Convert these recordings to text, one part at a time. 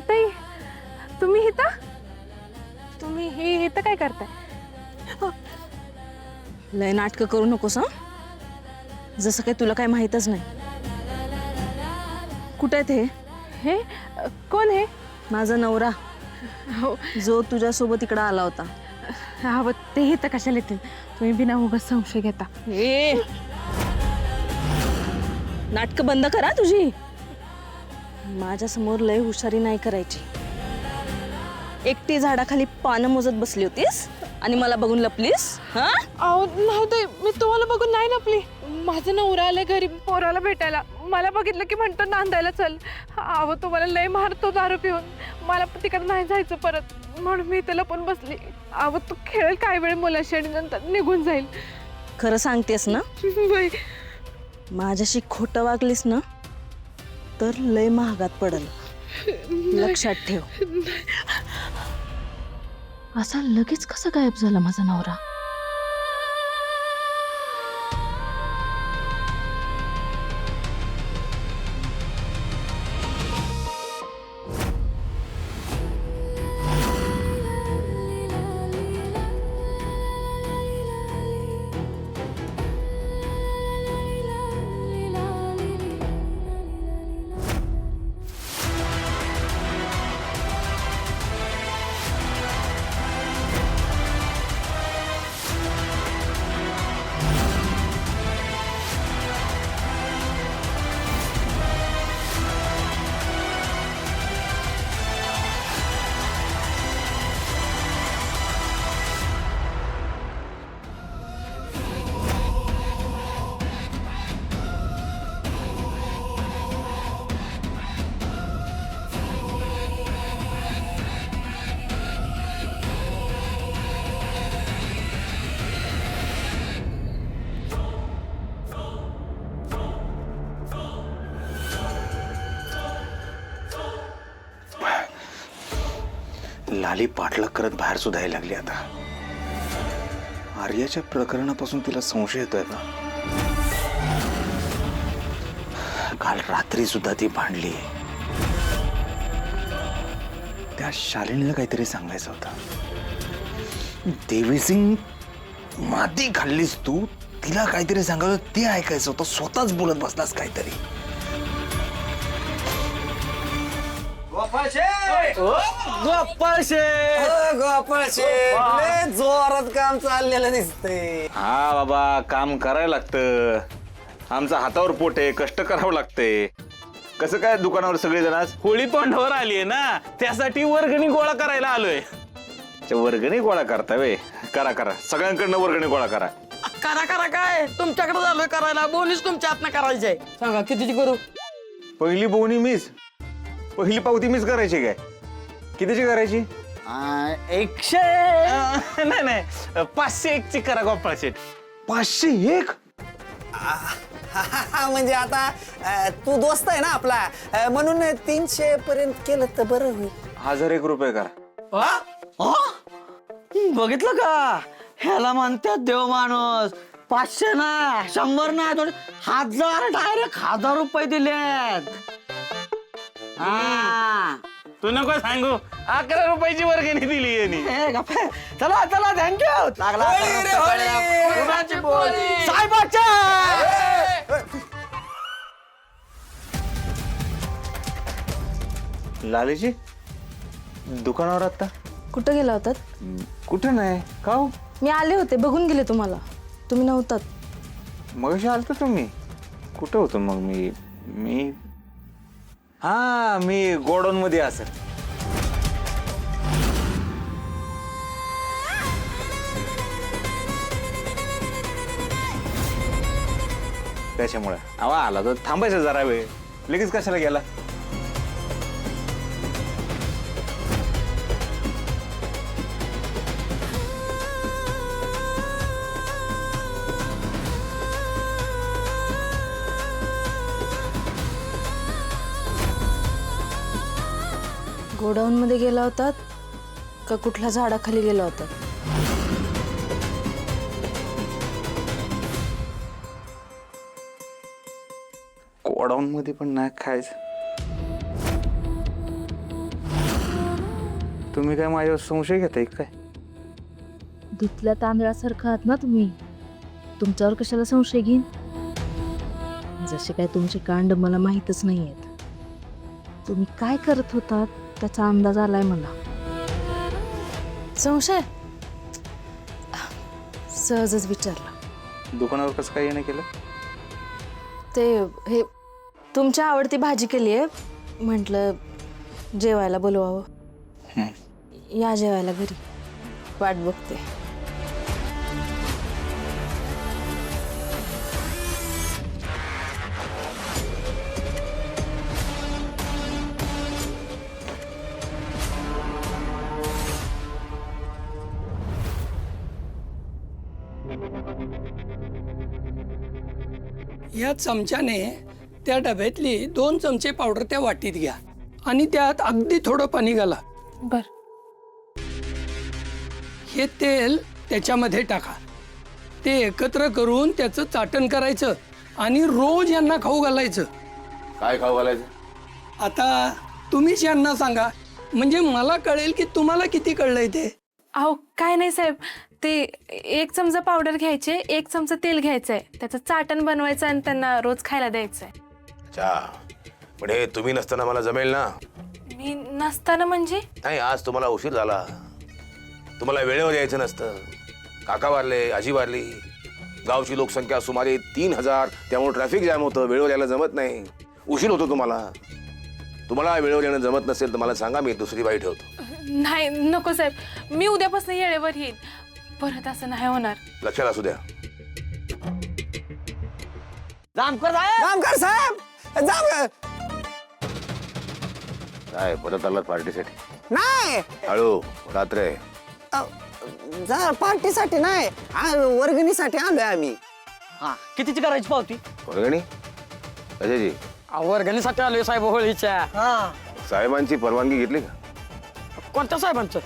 ताई, तुम्ही तुम्ही हे इथं काय करताय? लय नाटकं करू नकोस हं? जसं काही तुला काय माहीतच नाही. कुठे आहेत हे? हे कोण हे? माझा नवरा, हो, जो तुझ्यासोबत इकडं आला होता. हा ते इथं कशाला येतील? तुम्ही बिना उगाच संशय घेता. ए नाटकं बंद करा तुझी. माझ्या समोर लय हुशारी नाही करायची. एकटी झाडाखाली पानं मोजत बसली होतीस आणि मला बघून लपलीस. हा अहो नाही ताई, मी तुम्हाला बघून नाही लपली. माझं नवरा आलं घरी पोराला भेटायला. मला बघितलं की म्हणतो नांदायला चल. अहो तुम्हाला लय मारतो दारू पिऊन. मला तिकडे नाही जायचं परत, म्हणून मी इथं लपून बसली. अहो तू खेळेल काय वेळ मुलाशी आणि नंतर निघून जाईल. खरं सांगतेस ना? बाई, माझ्याशी खोटं वागलीस ना तर लय महागात पडल. लक्षात ठेव. असा लगेच कसा गायब झाला माझा नवरा? लाली पाठलाग करत बाहेर सुद्धा यायला लागली. आता आर्याच्या प्रकरणापासून तिला संशय येतोय का? काल रात्री सुद्धा ती भांडली. त्या शालिनीला काहीतरी सांगायचं होतं. देवीसिंग माती खाल्लीस तू, तिला काहीतरी सांगायचं ते ऐकायचं होतं. स्वतःच बोलत बसलास काहीतरी. जोरात काम चाललेलं दिसतंय. हा बाबा, काम करायला लागतं. आमचा हातावर पोट आहे, कष्ट करावं लागतंय. कसं काय दुकानावर सगळेजण आज होळी तोंडावर आलीये ना, त्यासाठी वर्गणी गोळा करायला आलोय. वर्गणी गोळा करता वे? करा करा, सगळ्यांकडनं वर्गणी गोळा करा. करा करा काय तुमच्याकडे झालोय करायला. बोनीच तुमच्या हातनं करायचंय. सांगा कितीची करू? पहिली बोवणी मीच, पहिली पावती मीच करायची काय? कितीची करायची? 100. नाही नाही, 501 ची करा गोपाळ शेठ. 501? म्हणजे आता तू दोस्त आहे ना आपला, म्हणून 300 पर्यंत केलं तर बरं होईल. 1001 रुपये करा. बघितलं का, ह्याला म्हणतात देव माणूस. 500 ना, 100 ना, 1000, डायरेक्ट 1000 रुपये दिलेत. हा तू नको सांगू, 11 रुपयाची वर्गणी दिली यांनी. चला चला, थँक्यू. लागला साहेबाच्या. लालीजी दुकानावर आता कुठं गेला होतात? कुठं नाही का हो? मी आले होते, बघून गेले तुम्हाला. तुम्ही नव्हतात. मगाशी आलतो तुम्ही. कुठं होतो मग? मी हा, मी गोडाऊन मध्ये असेल. त्याच्यामुळे आवा आला तर थांबायचं जरा वेळ. लगेच कशाला गेला? गोडाऊन मध्ये गेला होतात का कुठल्या झाडाखाली गेला होता? गोडाऊन मध्ये पण नाही खायचं. तुम्ही काय माझ्यावर संशय घेताय काय? धुतल्या तांदळासारखं आहात ना तुम्ही, तुमच्यावर कशाला संशय घेईन? जसे काय तुमचे कांड मला माहीतच नाही आहेत. तुम्ही काय करत होतात त्याचा अंदाज आलाय मला. संशय सहजच विचारला. दुकानावर कसं काय येणं केलं? ते हे तुमची आवडती भाजी केली आहे, म्हटलं जेवायला बोलवावं. या जेवायला घरी, वाट बघते. या चमच्याने त्या डब्यातली 2 चमचे पावडर त्या वाटीत घ्या आणि त्यात अगदी थोडं पाणी घाला. बर. हे तेल त्याच्यामध्ये टाका. ते एकत्र करून त्याचं चाटण करायचं आणि रोज यांना खाऊ घालायचं. काय खाऊ घालायचं? आता तुम्हीच यांना सांगा, म्हणजे मला कळेल की तुम्हाला किती कळलंय ते. अहो काय नाही साहेब, ते 1 चमचा पावडर घ्यायचे, 1 चमचा तेल घ्यायचंय, त्याचं चाटण बनवायचं आणि त्यांना रोज खायला द्यायचंय. अच्छा, पण हे तुम्ही नसताना मला जमेल ना? मी नसताना म्हणजे? नाही, आज तुम्हाला उशीर झाला. तुम्हाला वेळेवर यायचं नसतं. काका वारले, आजी वारली, गावची लोकसंख्या सुमारे 3000, त्यामुळे ट्रॅफिक जॅम होतं, वेळेवर यायला जमत नाही, उशीर होतो तुम्हाला. तुम्हाला वेळेवर येणं जमत नसेल तर मला सांगा, मी दुसरी बाई ठेवतो. नाही नको साहेब, मी उद्यापासून येळेवर येईन. परत असं नाही होणार. लक्षात असू द्या. जामकर साहेब, काय परत आलात पार्टीसाठी? नाही हळू, रात्र आहे. जरा पार्टीसाठी नाही, वर्गणीसाठी आलोय आम्ही. हा, कितीची करायची पावती? वर्गणी कशाची? वर्गणीसाठी आलोय साहेब, होळीच्या. साहेबांची परवानगी घेतली का? कोणत्या साहेबांचं?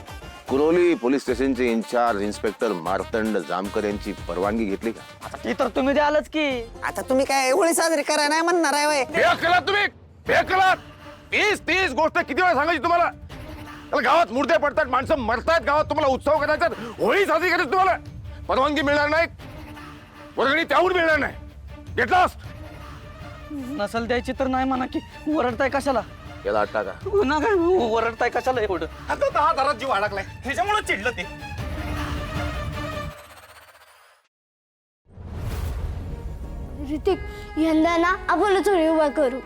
कुरोली पोलीस स्टेशनचे इन्चार्ज इन्स्पेक्टर मार्तंड जामकर यांची परवानगी घेतली का? आता ती तर तुम्ही द्यालच की. आता तुम्ही काय होळी साजरी करायला नाही म्हणणार आहे वय? तुम्ही 30 गोष्ट किती वेळा सांगायची तुम्हाला? गावात मूर्त्या पडतात, माणसं मरतात, गावात तुम्हाला उत्सव करायचा, होळी साजरी करायची, तुम्हाला परवानगी मिळणार नाही, वर्गणी त्याहून मिळणार नाही. घेतला नसल द्यायची तर नाही म्हणा की. ओरडताय कशाला? याला आत टाका. ना काय ओरडताय कशाला एवढं? आता 10,000 जीव अडकलाय, ह्याच्यामुळे चिडलं ते. ऋतिक, यंदा ना आपण चोरी उभा करू.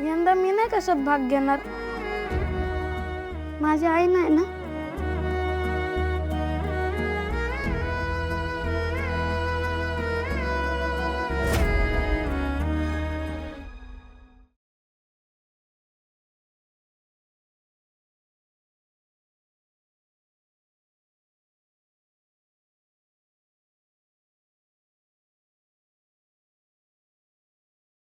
यंदा मी नाही कशात भाग घेणार. माझी आई नाही ना.